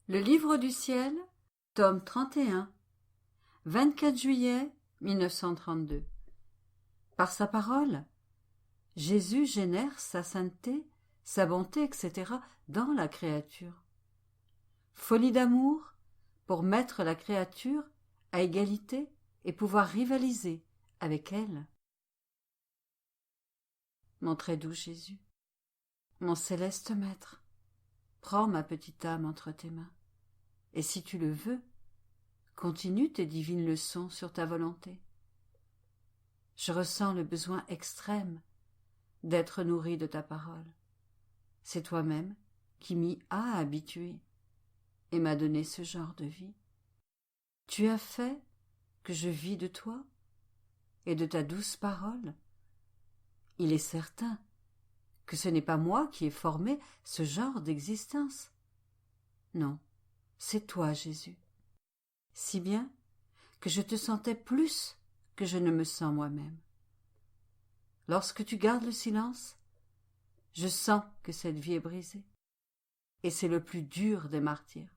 Le Livre du ciel, tome 31, 24 juillet 1932. Par sa parole, Jésus génère sa sainteté, sa bonté, etc. dans la créature. Folie d'amour pour mettre la créature à égalité et pouvoir rivaliser avec elle. Mon très doux Jésus, mon céleste Maître, prends ma petite âme entre tes mains, et si tu le veux, continue tes divines leçons sur ta volonté. Je ressens le besoin extrême d'être nourri de ta parole. C'est toi-même qui m'y as habitué et m'as donné ce genre de vie. Tu as fait que je vis de toi et de ta douce parole. Il est certain que ce n'est pas moi qui ai formé ce genre d'existence. Non, c'est toi, Jésus. Si bien que je te sentais plus que je ne me sens moi-même. Lorsque tu gardes le silence, je sens que cette vie est brisée, et c'est le plus dur des martyrs.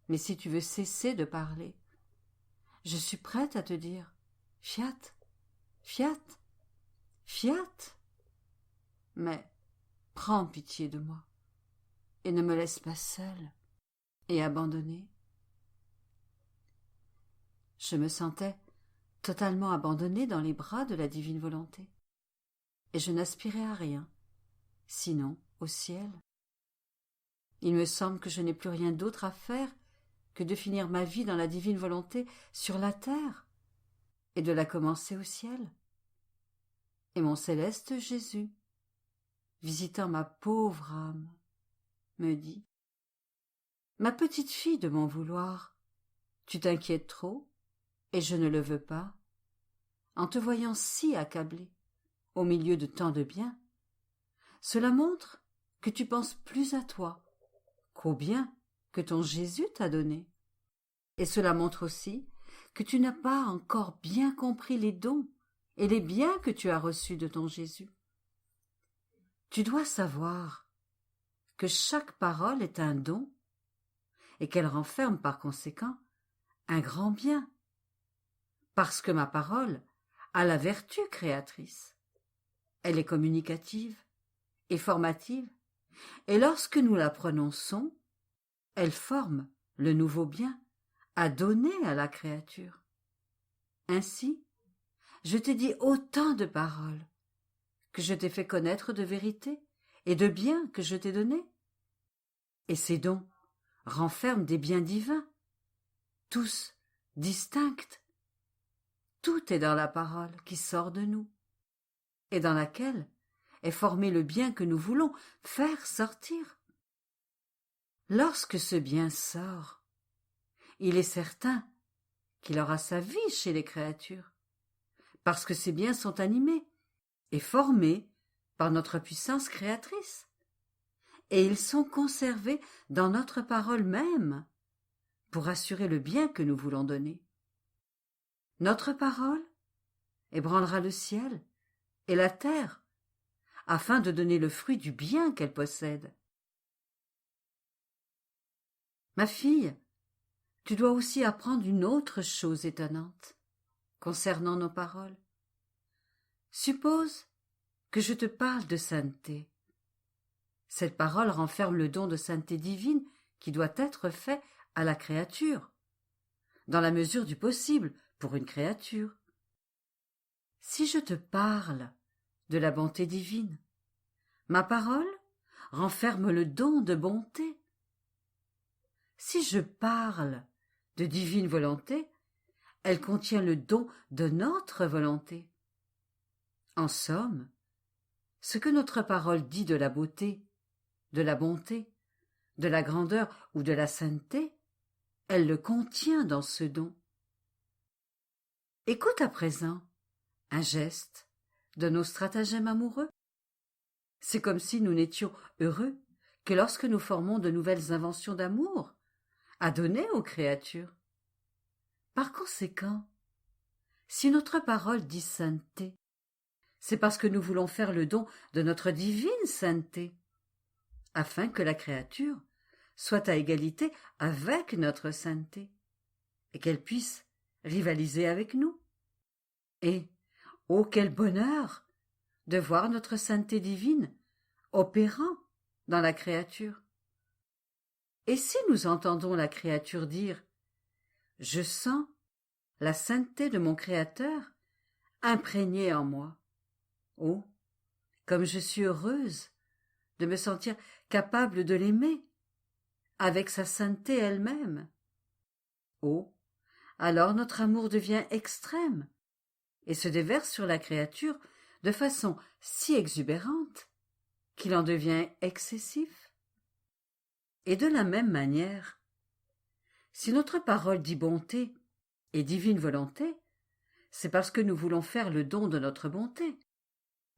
Mais si tu veux cesser de parler, je suis prête à te dire « Fiat, fiat, fiat !» Mais prends pitié de moi, et ne me laisse pas seule et abandonnée. Je me sentais totalement abandonnée dans les bras de la divine volonté, et je n'aspirais à rien, sinon au ciel. Il me semble que je n'ai plus rien d'autre à faire que de finir ma vie dans la divine volonté sur la terre et de la commencer au ciel. Et mon céleste Jésus, visitant ma pauvre âme, me dit « Ma petite fille de mon vouloir, tu t'inquiètes trop, et je ne le veux pas, en te voyant si accablée, au milieu de tant de bien. Cela montre que tu penses plus à toi qu'au bien que ton Jésus t'a donné. Et cela montre aussi que tu n'as pas encore bien compris les dons et les biens que tu as reçus de ton Jésus. Tu dois savoir que chaque parole est un don et qu'elle renferme par conséquent un grand bien, parce que ma parole a la vertu créatrice. Elle est communicative et formative, et lorsque nous la prononçons, elle forme le nouveau bien à donner à la créature. Ainsi, je t'ai dit autant de paroles, que je t'ai fait connaître de vérité et de biens que je t'ai donnés. Et ces dons renferment des biens divins, tous distincts. Tout est dans la parole qui sort de nous, et dans laquelle est formé le bien que nous voulons faire sortir. Lorsque ce bien sort, il est certain qu'il aura sa vie chez les créatures, parce que ces biens sont animés et formés par notre puissance créatrice, et ils sont conservés dans notre parole même pour assurer le bien que nous voulons donner. Notre parole ébranlera le ciel et la terre afin de donner le fruit du bien qu'elle possède. Ma fille, tu dois aussi apprendre une autre chose étonnante concernant nos paroles. Suppose que je te parle de sainteté. Cette parole renferme le don de sainteté divine qui doit être fait à la créature, dans la mesure du possible pour une créature. Si je te parle de la bonté divine, ma parole renferme le don de bonté. Si je parle de divine volonté, elle contient le don de notre volonté. En somme, ce que notre parole dit de la beauté, de la bonté, de la grandeur ou de la sainteté, elle le contient dans ce don. Écoute à présent un geste de nos stratagèmes amoureux. C'est comme si nous n'étions heureux que lorsque nous formons de nouvelles inventions d'amour à donner aux créatures. Par conséquent, si notre parole dit sainteté, c'est parce que nous voulons faire le don de notre divine sainteté, afin que la créature soit à égalité avec notre sainteté, et qu'elle puisse rivaliser avec nous. Et, oh quel bonheur de voir notre sainteté divine opérant dans la créature. Et si nous entendons la créature dire « Je sens la sainteté de mon Créateur imprégnée en moi », oh, comme je suis heureuse de me sentir capable de l'aimer avec sa sainteté elle-même. Oh, alors notre amour devient extrême et se déverse sur la créature de façon si exubérante qu'il en devient excessif. Et de la même manière, si notre parole dit bonté et divine volonté, c'est parce que nous voulons faire le don de notre bonté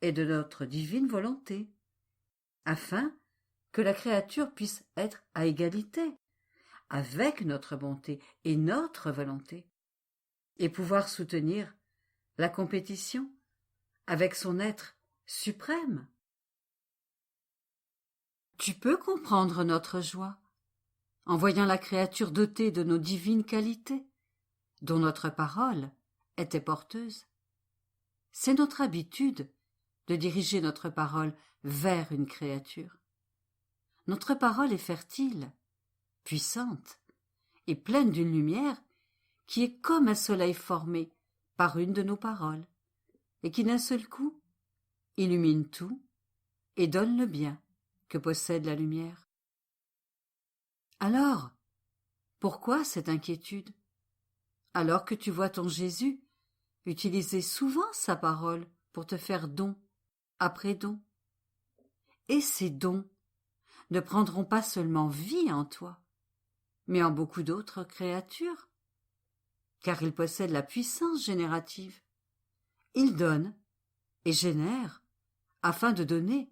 et de notre divine volonté, afin que la créature puisse être à égalité avec notre bonté et notre volonté, et pouvoir soutenir la compétition avec son être suprême. Tu peux comprendre notre joie en voyant la créature dotée de nos divines qualités, dont notre parole était porteuse. C'est notre habitude de diriger notre parole vers une créature. Notre parole est fertile, puissante et pleine d'une lumière qui est comme un soleil formé par une de nos paroles et qui d'un seul coup illumine tout et donne le bien que possède la lumière. Alors, pourquoi cette inquiétude, alors que tu vois ton Jésus utiliser souvent sa parole pour te faire don après don? Et ces dons ne prendront pas seulement vie en toi, mais en beaucoup d'autres créatures, car il possède la puissance générative. Il donne et génère afin de donner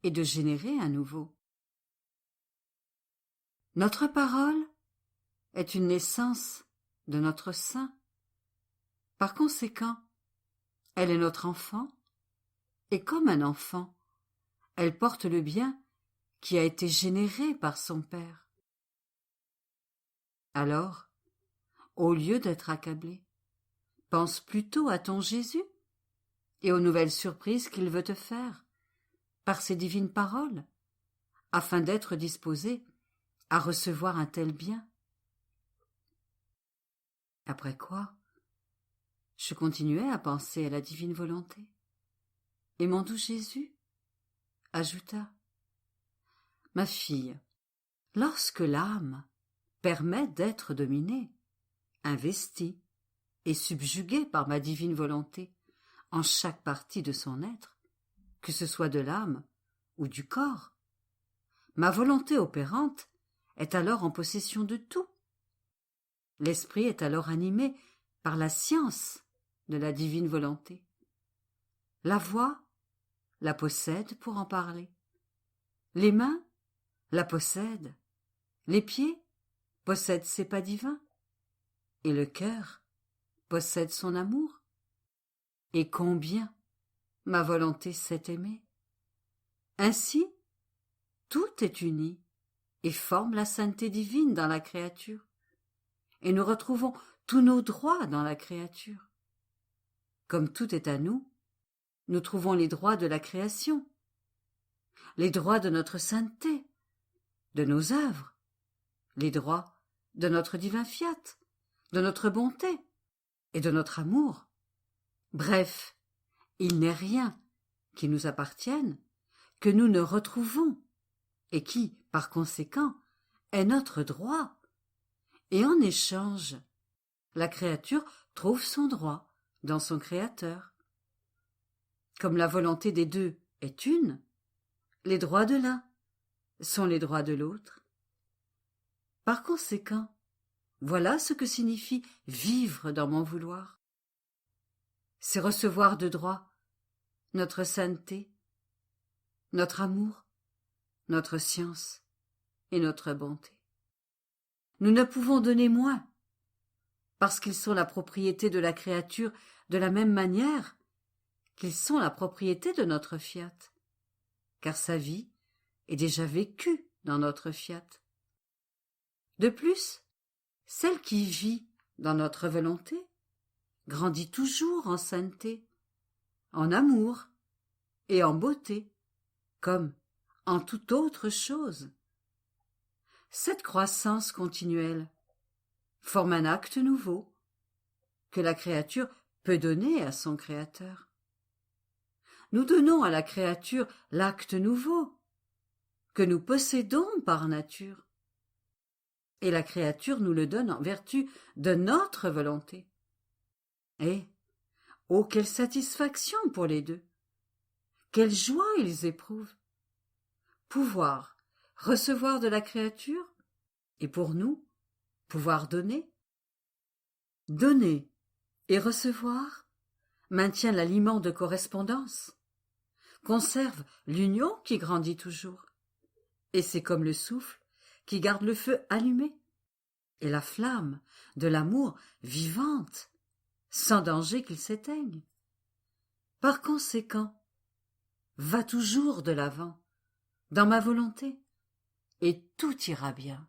et de générer à nouveau. Notre parole est une naissance de notre sein. Par conséquent, elle est notre enfant, et comme un enfant, elle porte le bien qui a été généré par son Père. Alors, au lieu d'être accablé, pense plutôt à ton Jésus et aux nouvelles surprises qu'il veut te faire par ses divines paroles, afin d'être disposé à recevoir un tel bien. Après quoi, je continuai à penser à la divine volonté, et mon doux Jésus ajouta : « Ma fille, lorsque l'âme permet d'être dominée, investie et subjuguée par ma divine volonté en chaque partie de son être, que ce soit de l'âme ou du corps, ma volonté opérante est alors en possession de tout. L'esprit est alors animé par la science de la divine volonté. La voix la possède pour en parler. Les mains la possèdent. Les pieds possèdent ses pas divins. Et le cœur possède son amour. Et combien ma volonté sait aimer. Ainsi, tout est uni et forme la sainteté divine dans la créature. Et nous retrouvons tous nos droits dans la créature. Comme tout est à nous, nous trouvons les droits de la création, les droits de notre sainteté, de nos œuvres, les droits de notre divin fiat, de notre bonté et de notre amour. Bref, il n'est rien qui nous appartienne, que nous ne retrouvons, et qui, par conséquent, est notre droit. Et en échange, la créature trouve son droit dans son Créateur. Comme la volonté des deux est une, les droits de l'un sont les droits de l'autre. Par conséquent, voilà ce que signifie vivre dans mon vouloir. C'est recevoir de droit notre sainteté, notre amour, notre science et notre bonté. Nous ne pouvons donner moins, parce qu'ils sont la propriété de la créature de la même manière qu'ils sont la propriété de notre fiat, car sa vie est déjà vécue dans notre fiat. De plus, celle qui vit dans notre volonté grandit toujours en sainteté, en amour et en beauté, comme en toute autre chose. Cette croissance continuelle forme un acte nouveau que la créature peut donner à son Créateur. Nous donnons à la créature l'acte nouveau que nous possédons par nature, et la créature nous le donne en vertu de notre volonté. Et, oh, quelle satisfaction pour les deux! Quelle joie ils éprouvent! Pouvoir recevoir de la créature, et pour nous, pouvoir donner. Donner et recevoir maintient l'aliment de correspondance, conserve l'union qui grandit toujours, et c'est comme le souffle qui garde le feu allumé, et la flamme de l'amour vivante, sans danger qu'il s'éteigne. Par conséquent, va toujours de l'avant, dans ma volonté, et tout ira bien.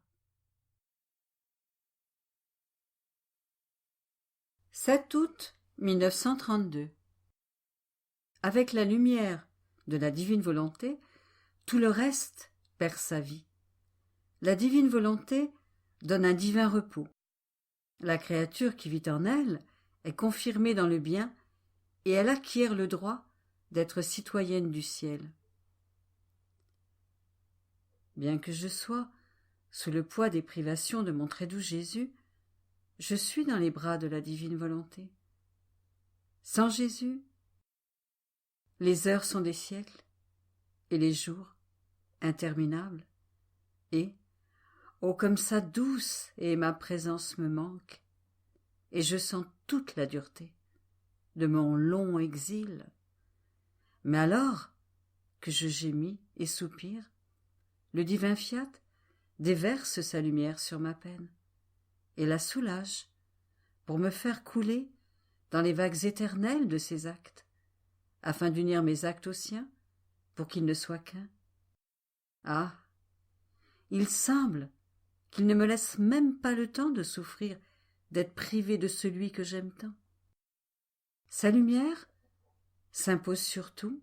7 août 1932. Avec la lumière de la divine volonté, tout le reste perd sa vie. La divine volonté donne un divin repos. La créature qui vit en elle est confirmée dans le bien et elle acquiert le droit d'être citoyenne du ciel. Bien que je sois sous le poids des privations de mon très doux Jésus, je suis dans les bras de la divine volonté. Sans Jésus, les heures sont des siècles et les jours interminables, et, oh, comme sa douce et ma présence me manque, et je sens toute la dureté de mon long exil. Mais alors que je gémis et soupire, le divin fiat déverse sa lumière sur ma peine et la soulage pour me faire couler dans les vagues éternelles de ses actes, afin d'unir mes actes aux siens pour qu'ils ne soient qu'un. Ah, il semble qu'il ne me laisse même pas le temps de souffrir d'être privé de celui que j'aime tant. Sa lumière s'impose sur tout,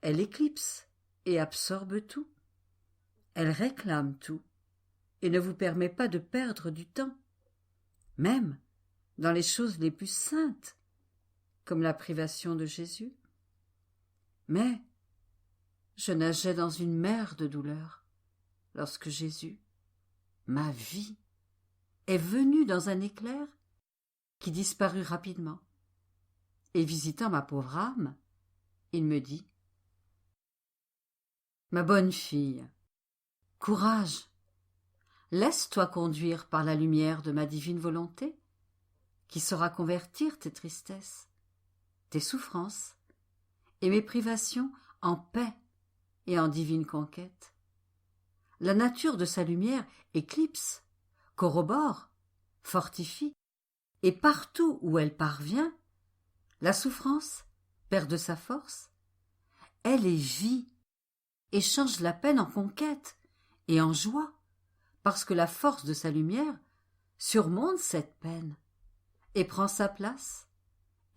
elle éclipse et absorbe tout, elle réclame tout et ne vous permet pas de perdre du temps, même dans les choses les plus saintes, comme la privation de Jésus. Mais je nageais dans une mer de douleur lorsque Jésus, ma vie, est venu dans un éclair qui disparut rapidement, et visitant ma pauvre âme, il me dit : « Ma bonne fille, courage, laisse-toi conduire par la lumière de ma divine volonté, qui saura convertir tes tristesses, tes souffrances et mes privations en paix et en divine conquête. La nature de sa lumière éclipse, corrobore, fortifie, et partout où elle parvient, la souffrance perd de sa force, elle est vie et change la peine en conquête et en joie, parce que la force de sa lumière surmonte cette peine et prend sa place,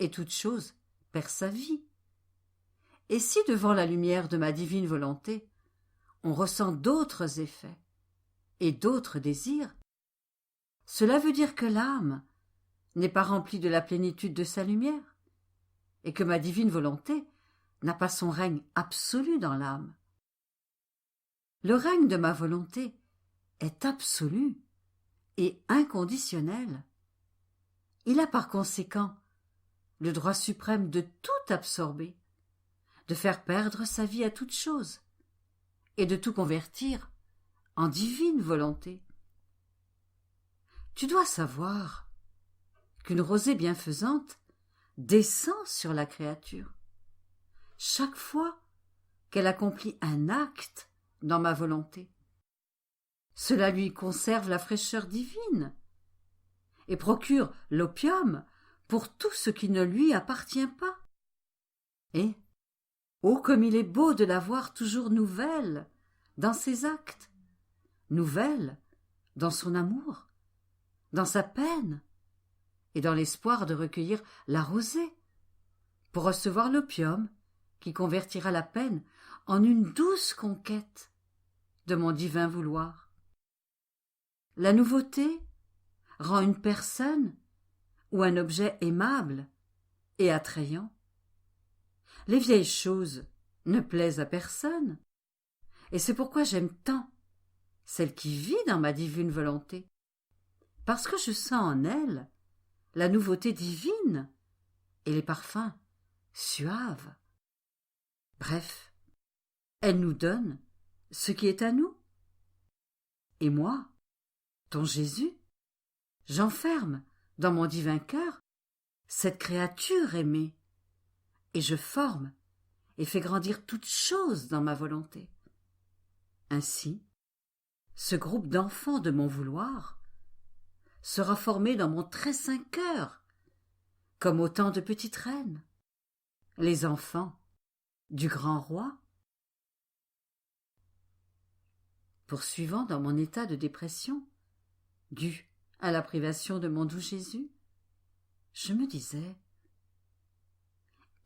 et toute chose perd sa vie. Et si devant la lumière de ma divine volonté, on ressent d'autres effets et d'autres désirs, cela veut dire que l'âme n'est pas remplie de la plénitude de sa lumière, et que ma divine volonté n'a pas son règne absolu dans l'âme. Le règne de ma volonté est absolu et inconditionnel. Il a par conséquent le droit suprême de tout absorber, de faire perdre sa vie à toute chose, et de tout convertir en divine volonté. Tu dois savoir qu'une rosée bienfaisante descend sur la créature chaque fois qu'elle accomplit un acte dans ma volonté. Cela lui conserve la fraîcheur divine et procure l'opium pour tout ce qui ne lui appartient pas. Et, oh, comme il est beau de la voir toujours nouvelle dans ses actes, nouvelle dans son amour, dans sa peine, et dans l'espoir de recueillir la rosée, pour recevoir l'opium qui convertira la peine en une douce conquête de mon divin vouloir. La nouveauté rend une personne ou un objet aimable et attrayant. Les vieilles choses ne plaisent à personne, et c'est pourquoi j'aime tant celle qui vit dans ma divine volonté, parce que je sens en elle la nouveauté divine et les parfums suaves. Bref, elle nous donne ce qui est à nous. Et moi, ton Jésus, j'enferme dans mon divin cœur cette créature aimée, et je forme et fais grandir toutes choses dans ma volonté. Ainsi, ce groupe d'enfants de mon vouloir sera formé dans mon très saint cœur, comme autant de petites reines, les enfants du grand roi. Poursuivant dans mon état de dépression, dû à la privation de mon doux Jésus, je me disais,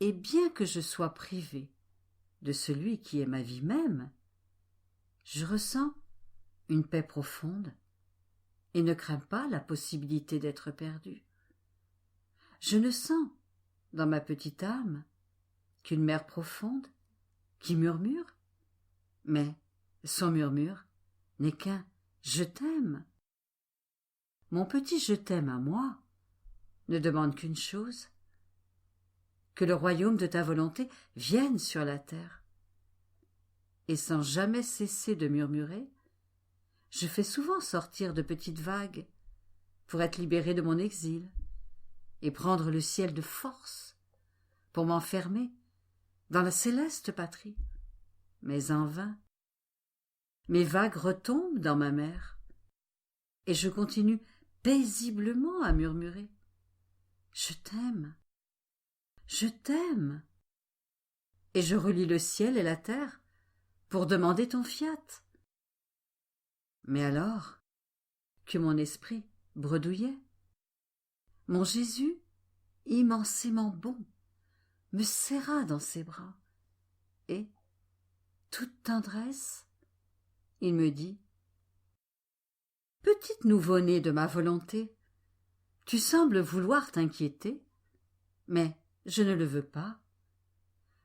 et bien que je sois privé de celui qui est ma vie même, je ressens une paix profonde et ne crains pas la possibilité d'être perdu. Je ne sens, dans ma petite âme, qu'une mer profonde qui murmure, mais son murmure n'est qu'un « je t'aime ». Mon petit « je t'aime » à moi ne demande qu'une chose, que le royaume de ta volonté vienne sur la terre. Et sans jamais cesser de murmurer, je fais souvent sortir de petites vagues pour être libéré de mon exil et prendre le ciel de force pour m'enfermer dans la céleste patrie. Mais en vain, mes vagues retombent dans ma mer et je continue paisiblement à murmurer « Je t'aime, je t'aime » et je relie le ciel et la terre pour demander ton fiat. Mais alors que mon esprit bredouillait, mon Jésus, immensément bon, me serra dans ses bras et, toute tendresse, il me dit « Petite nouveau-née de ma volonté, tu sembles vouloir t'inquiéter, mais je ne le veux pas.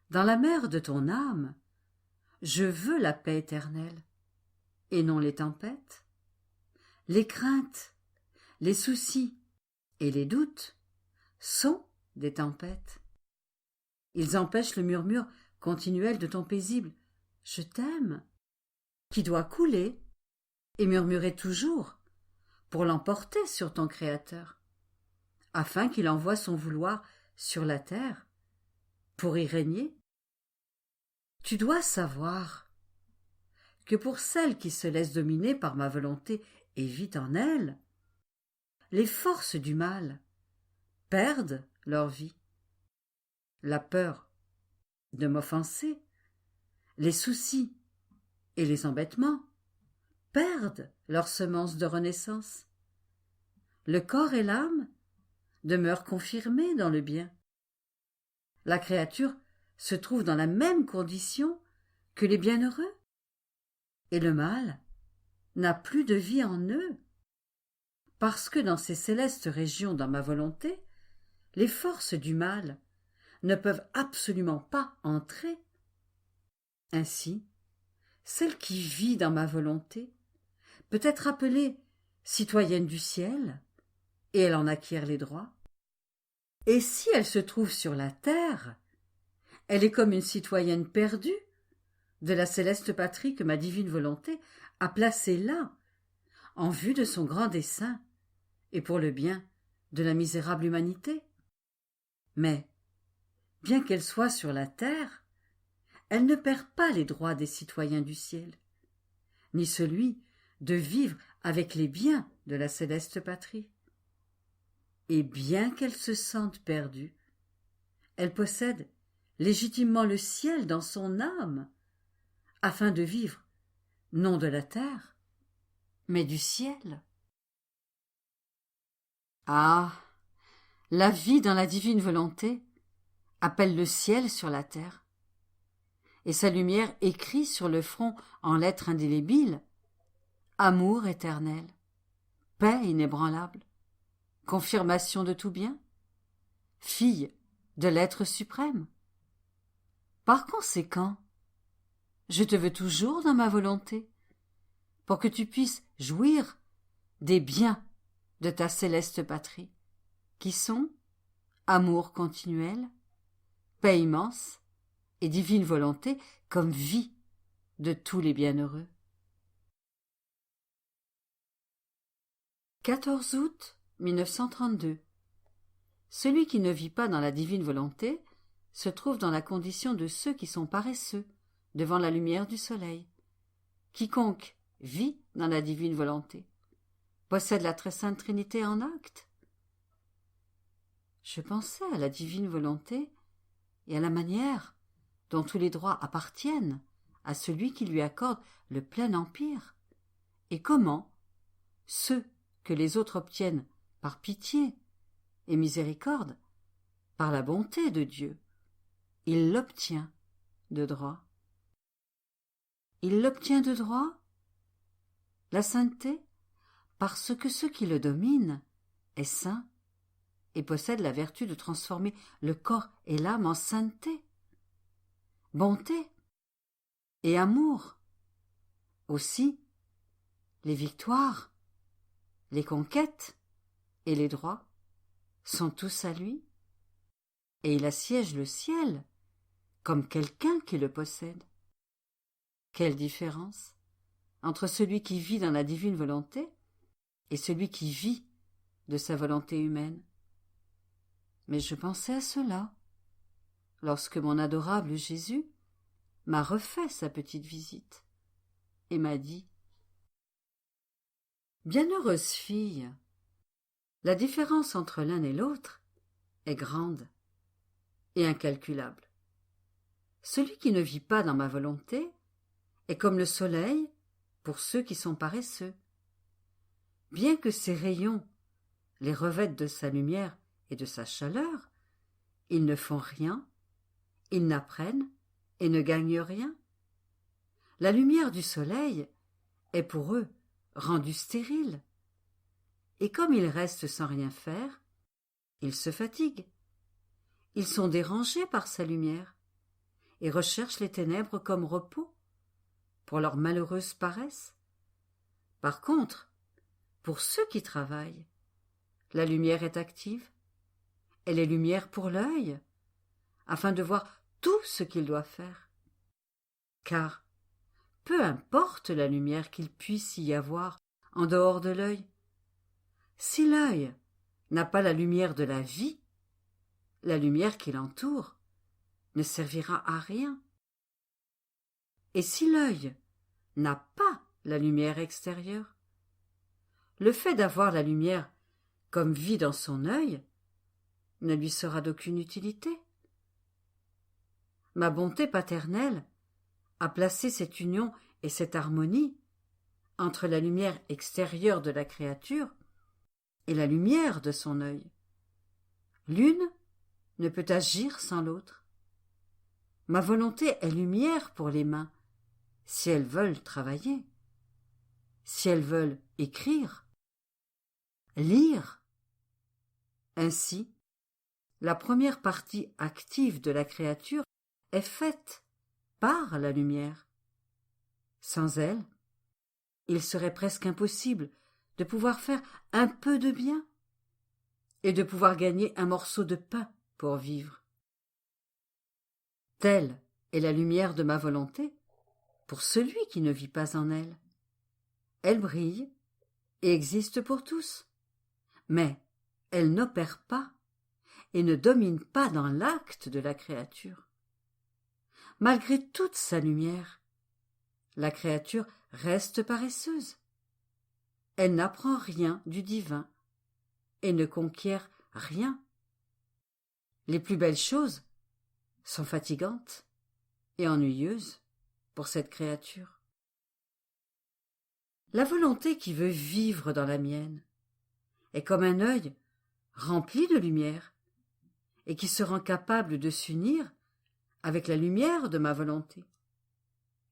Dans la mer de ton âme, je veux la paix éternelle, et non les tempêtes. Les craintes, les soucis et les doutes sont des tempêtes. Ils empêchent le murmure continuel de ton paisible « Je t'aime » qui doit couler et murmurer toujours pour l'emporter sur ton Créateur, afin qu'il envoie son vouloir sur la terre pour y régner. Tu dois savoir que pour celle qui se laisse dominer par ma volonté et vit en elle, les forces du mal perdent leur vie. La peur de m'offenser, les soucis et les embêtements perdent leur semence de renaissance. Le corps et l'âme demeurent confirmés dans le bien. La créature se trouve dans la même condition que les bienheureux, et le mal n'a plus de vie en eux, parce que dans ces célestes régions dans ma volonté, les forces du mal ne peuvent absolument pas entrer. Ainsi, celle qui vit dans ma volonté peut être appelée citoyenne du ciel, et elle en acquiert les droits. Et si elle se trouve sur la terre, elle est comme une citoyenne perdue de la céleste patrie que ma divine volonté a placée là, en vue de son grand dessein et pour le bien de la misérable humanité. Mais, bien qu'elle soit sur la terre, elle ne perd pas les droits des citoyens du ciel, ni celui de vivre avec les biens de la céleste patrie. Et bien qu'elle se sente perdue, elle possède légitimement le ciel dans son âme, afin de vivre non de la terre, mais du ciel. Ah, la vie dans la divine volonté appelle le ciel sur la terre, et sa lumière écrit sur le front en lettres indélébiles amour éternel, paix inébranlable, confirmation de tout bien, fille de l'être suprême. Par conséquent, je te veux toujours dans ma volonté, pour que tu puisses jouir des biens de ta céleste patrie, qui sont amour continuel, paix immense et divine volonté comme vie de tous les bienheureux. 14 août 1932. Celui qui ne vit pas dans la divine volonté se trouve dans la condition de ceux qui sont paresseux devant la lumière du soleil. Quiconque vit dans la divine volonté possède la très sainte Trinité en acte. Je pensais à la divine volonté et à la manière dont tous les droits appartiennent à celui qui lui accorde le plein empire, et comment ceux que les autres obtiennent par pitié et miséricorde, par la bonté de Dieu, il l'obtient de droit. Il l'obtient de droit, la sainteté, parce que ce qui le domine est saint et possède la vertu de transformer le corps et l'âme en sainteté, bonté et amour. Aussi, les victoires, les conquêtes et les droits sont tous à lui, et il assiège le ciel comme quelqu'un qui le possède. Quelle différence entre celui qui vit dans la divine volonté et celui qui vit de sa volonté humaine. Mais je pensais à cela lorsque mon adorable Jésus m'a refait sa petite visite et m'a dit « Bienheureuse fille, la différence entre l'un et l'autre est grande et incalculable. Celui qui ne vit pas dans ma volonté est comme le soleil pour ceux qui sont paresseux. Bien que ses rayons les revêtent de sa lumière et de sa chaleur, ils ne font rien, ils n'apprennent et ne gagnent rien. La lumière du soleil est pour eux rendue stérile, et comme ils restent sans rien faire, ils se fatiguent. Ils sont dérangés par sa lumière et recherchent les ténèbres comme repos pour leur malheureuse paresse. Par contre, pour ceux qui travaillent, la lumière est active. Elle est lumière pour l'œil, afin de voir tout ce qu'il doit faire. Car, peu importe la lumière qu'il puisse y avoir en dehors de l'œil, si l'œil n'a pas la lumière de la vie, la lumière qui l'entoure ne servira à rien. Et si l'œil n'a pas la lumière extérieure, le fait d'avoir la lumière comme vie dans son œil ne lui sera d'aucune utilité. Ma bonté paternelle a placé cette union et cette harmonie entre la lumière extérieure de la créature et la lumière de son œil. L'une ne peut agir sans l'autre. Ma volonté est lumière pour les mains, si elles veulent travailler, si elles veulent écrire, lire. Ainsi, la première partie active de la créature est faite par la lumière. Sans elle, il serait presque impossible de pouvoir faire un peu de bien et de pouvoir gagner un morceau de pain pour vivre. Telle est la lumière de ma volonté pour celui qui ne vit pas en elle. Elle brille et existe pour tous, mais elle n'opère pas et ne domine pas dans l'acte de la créature. Malgré toute sa lumière, la créature reste paresseuse. Elle n'apprend rien du divin et ne conquiert rien. Les plus belles choses sont fatigantes et ennuyeuses pour cette créature. La volonté qui veut vivre dans la mienne est comme un œil rempli de lumière et qui se rend capable de s'unir avec la lumière de ma volonté.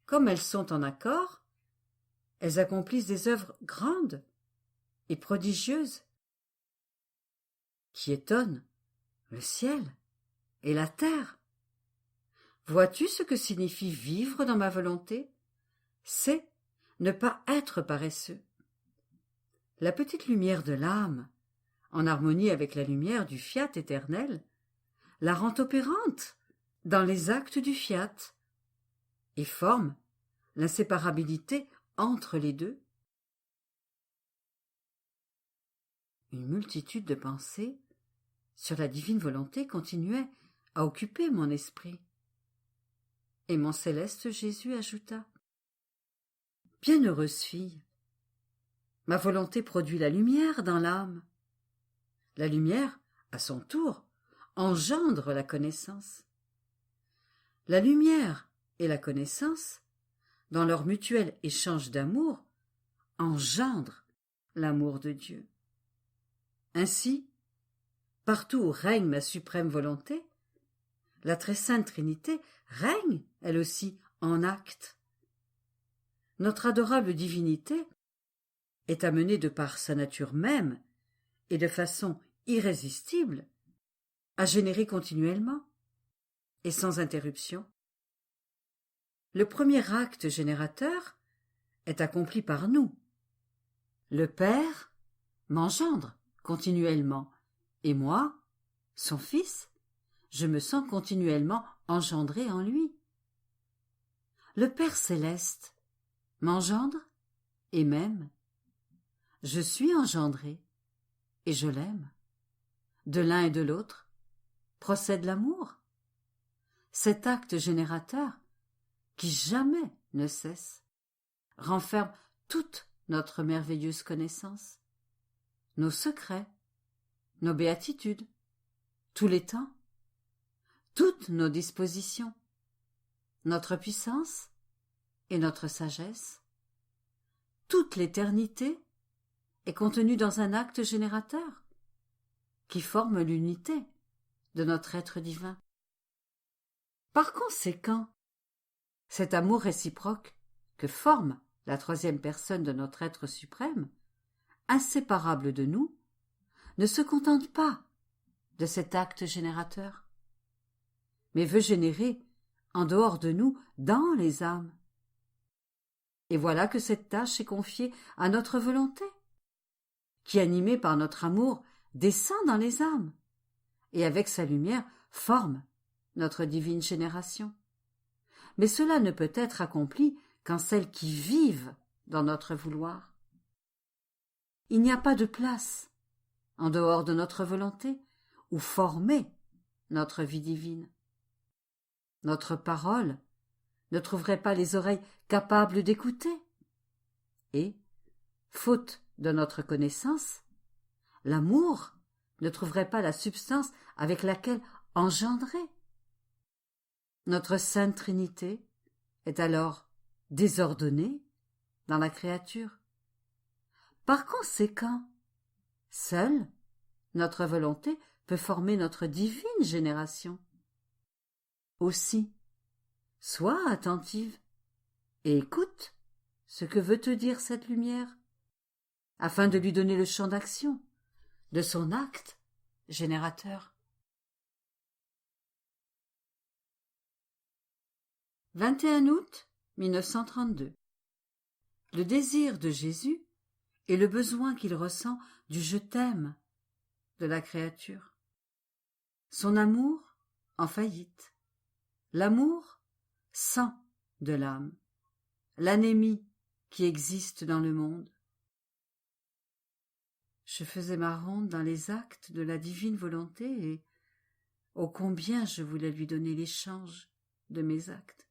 Comme elles sont en accord, elles accomplissent des œuvres grandes et prodigieuses qui étonnent le ciel et la terre. Vois-tu ce que signifie vivre dans ma volonté? C'est ne pas être paresseux. La petite lumière de l'âme, en harmonie avec la lumière du fiat éternel, la rend opérante dans les actes du fiat et forme l'inséparabilité entre les deux. Une multitude de pensées sur la divine volonté continuait à occuper mon esprit. Et mon céleste Jésus ajouta: Bienheureuse fille, ma volonté produit la lumière dans l'âme. La lumière, à son tour, engendre la connaissance. La lumière et la connaissance, dans leur mutuel échange d'amour, engendrent l'amour de Dieu. Ainsi, partout où règne ma suprême volonté, la très sainte Trinité règne, elle aussi, en acte. Notre adorable divinité est amenée de par sa nature même et de façon irrésistible à générer continuellement et sans interruption. Le premier acte générateur est accompli par nous. Le Père m'engendre continuellement et moi, son Fils, je me sens continuellement engendré en lui. Le Père céleste m'engendre et m'aime. Je suis engendré et je l'aime. De l'un et de l'autre procède l'amour. Cet acte générateur, qui jamais ne cesse, renferme toute notre merveilleuse connaissance, nos secrets, nos béatitudes, tous les temps, toutes nos dispositions, notre puissance et notre sagesse. Toute l'éternité est contenue dans un acte générateur qui forme l'unité de notre être divin. Par conséquent, cet amour réciproque que forme la troisième personne de notre être suprême, inséparable de nous, ne se contente pas de cet acte générateur, mais veut générer en dehors de nous, dans les âmes. Et voilà que cette tâche est confiée à notre volonté, qui, animée par notre amour, descend dans les âmes, et avec sa lumière forme notre divine génération. Mais cela ne peut être accompli qu'en celles qui vivent dans notre vouloir. Il n'y a pas de place, en dehors de notre volonté, où former notre vie divine. Notre parole ne trouverait pas les oreilles capables d'écouter. Et, faute de notre connaissance, l'amour ne trouverait pas la substance avec laquelle engendrer. Notre Sainte Trinité est alors désordonnée dans la créature. Par conséquent, seule notre volonté peut former notre divine génération. Aussi, sois attentive et écoute ce que veut te dire cette lumière, afin de lui donner le champ d'action de son acte générateur. 21 août 1932. Le désir de Jésus et le besoin qu'il ressent du « je t'aime » de la créature. Son amour en faillite. L'amour sang de l'âme. L'anémie qui existe dans le monde. Je faisais ma ronde dans les actes de la divine volonté et ô combien je voulais lui donner l'échange de mes actes.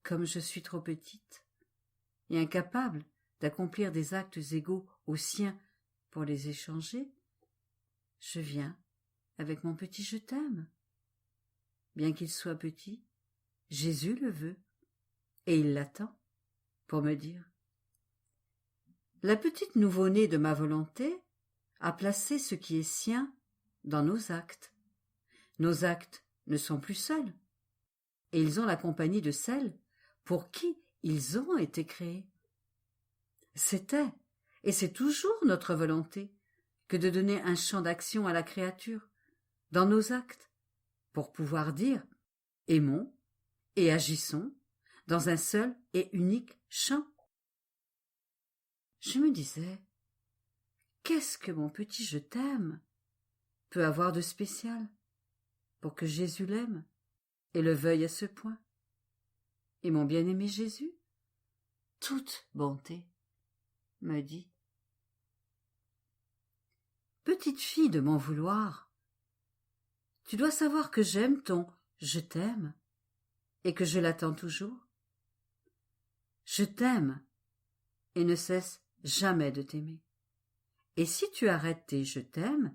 Comme je suis trop petite et incapable d'accomplir des actes égaux aux siens pour les échanger, je viens avec mon petit je t'aime. Bien qu'il soit petit, Jésus le veut, et il l'attend pour me dire La petite nouveau-née de ma volonté a placé ce qui est sien dans nos actes. Nos actes ne sont plus seuls, et ils ont la compagnie de celles pour qui ils ont été créés. C'était, et c'est toujours notre volonté, que de donner un champ d'action à la créature, dans nos actes, pour pouvoir dire « aimons » et « agissons » dans un seul et unique champ. Je me disais, qu'est-ce que mon petit je t'aime peut avoir de spécial pour que Jésus l'aime et le veuille à ce point? Et mon bien-aimé Jésus, toute bonté, me dit: petite fille de mon vouloir, tu dois savoir que j'aime ton je t'aime et que je l'attends toujours. Je t'aime et ne cesse jamais de t'aimer. Et si tu arrêtes tes je t'aime,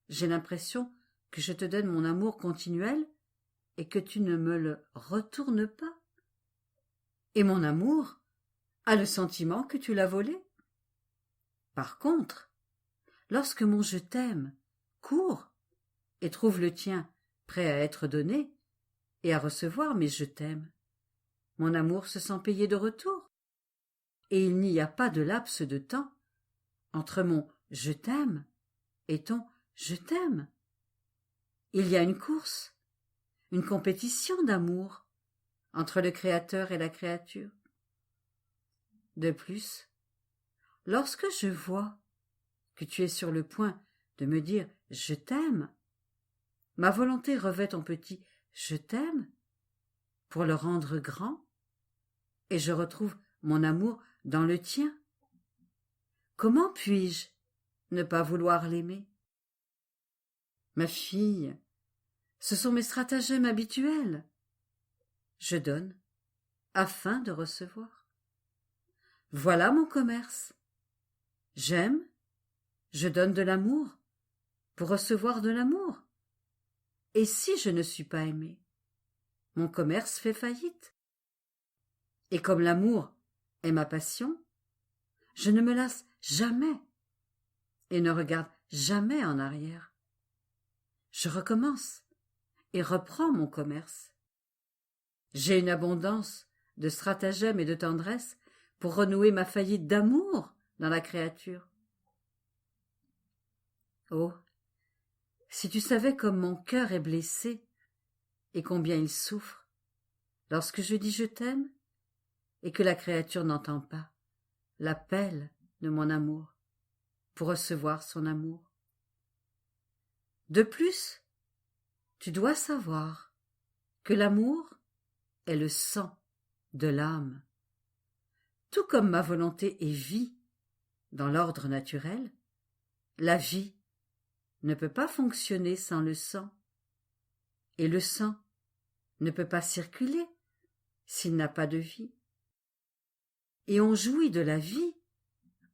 j'ai l'impression que je te donne mon amour continuel et que tu ne me le retournes pas. Et mon amour a le sentiment que tu l'as volé. Par contre, lorsque mon je t'aime court et trouve le tien prêt à être donné et à recevoir mes je t'aime, mon amour se sent payé de retour. Et il n'y a pas de laps de temps entre mon je t'aime et ton je t'aime. Il y a une course, une compétition d'amour entre le Créateur et la créature. De plus, lorsque je vois que tu es sur le point de me dire « je t'aime », ma volonté revêt ton petit « je t'aime » pour le rendre grand, et je retrouve mon amour dans le tien. Comment puis-je ne pas vouloir l'aimer? Ma fille, ce sont mes stratagèmes habituels. Je donne afin de recevoir. Voilà mon commerce. J'aime, je donne de l'amour pour recevoir de l'amour. Et si je ne suis pas aimée, mon commerce fait faillite. Et comme l'amour est ma passion, je ne me lasse jamais et ne regarde jamais en arrière. Je recommence et reprends mon commerce. J'ai une abondance de stratagèmes et de tendresse pour renouer ma faillite d'amour dans la créature. Oh, si tu savais comme mon cœur est blessé et combien il souffre lorsque je dis je t'aime et que la créature n'entend pas l'appel de mon amour pour recevoir son amour. De plus, tu dois savoir que l'amour est le sang de l'âme. Tout comme ma volonté est vie dans l'ordre naturel, la vie ne peut pas fonctionner sans le sang, et le sang ne peut pas circuler s'il n'a pas de vie. Et on jouit de la vie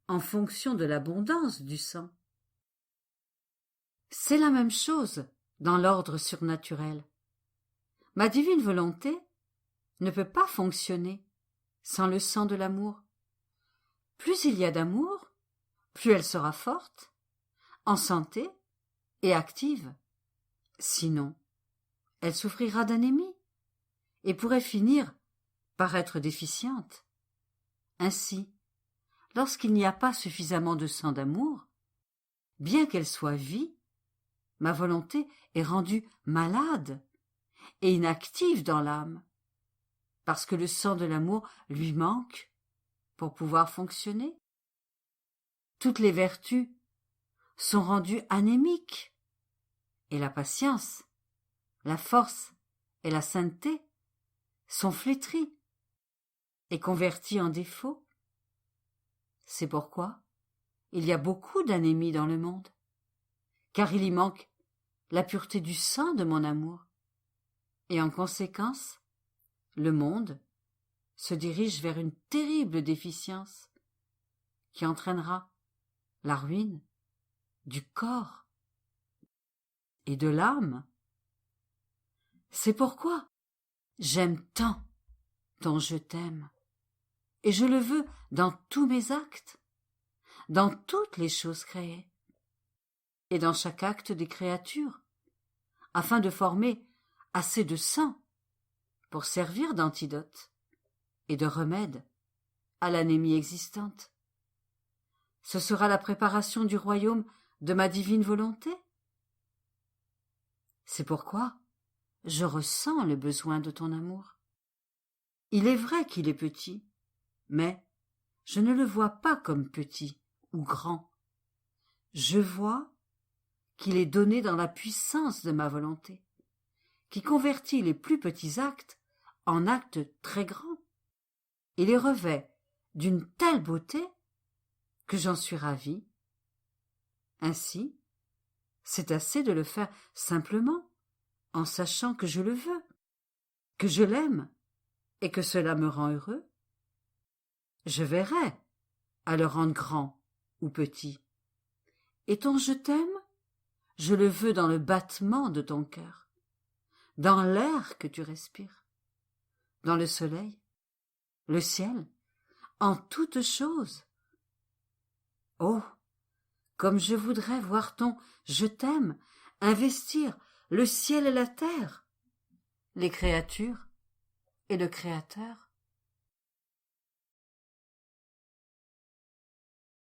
en fonction de l'abondance du sang. C'est la même chose dans l'ordre surnaturel. Ma divine volonté ne peut pas fonctionner sans le sang de l'amour. Plus il y a d'amour, plus elle sera forte, en santé et active. Sinon, elle souffrira d'anémie et pourrait finir par être déficiente. Ainsi, lorsqu'il n'y a pas suffisamment de sang d'amour, bien qu'elle soit vie, ma volonté est rendue malade et inactive dans l'âme, parce que le sang de l'amour lui manque pour pouvoir fonctionner. Toutes les vertus sont rendues anémiques, et la patience, la force et la sainteté sont flétries et converties en défauts. C'est pourquoi il y a beaucoup d'anémie dans le monde, car il y manque la pureté du sang de mon amour, et en conséquence, le monde se dirige vers une terrible déficience qui entraînera la ruine du corps et de l'âme. C'est pourquoi j'aime tant ton je t'aime, et je le veux dans tous mes actes, dans toutes les choses créées, et dans chaque acte des créatures, afin de former assez de sang pour servir d'antidote et de remède à l'anémie existante. Ce sera la préparation du royaume de ma divine volonté. C'est pourquoi je ressens le besoin de ton amour. Il est vrai qu'il est petit, mais je ne le vois pas comme petit ou grand. Je vois qu'il est donné dans la puissance de ma volonté, qui convertit les plus petits actes en actes très grands, et les revêt d'une telle beauté que j'en suis ravie. Ainsi, c'est assez de le faire simplement, en sachant que je le veux, que je l'aime, et que cela me rend heureux. Je verrai à le rendre grand ou petit. Et ton je t'aime, je le veux dans le battement de ton cœur, dans l'air que tu respires, dans le soleil, le ciel, en toutes choses. Oh, comme je voudrais voir ton je t'aime investir le ciel et la terre, les créatures et le Créateur.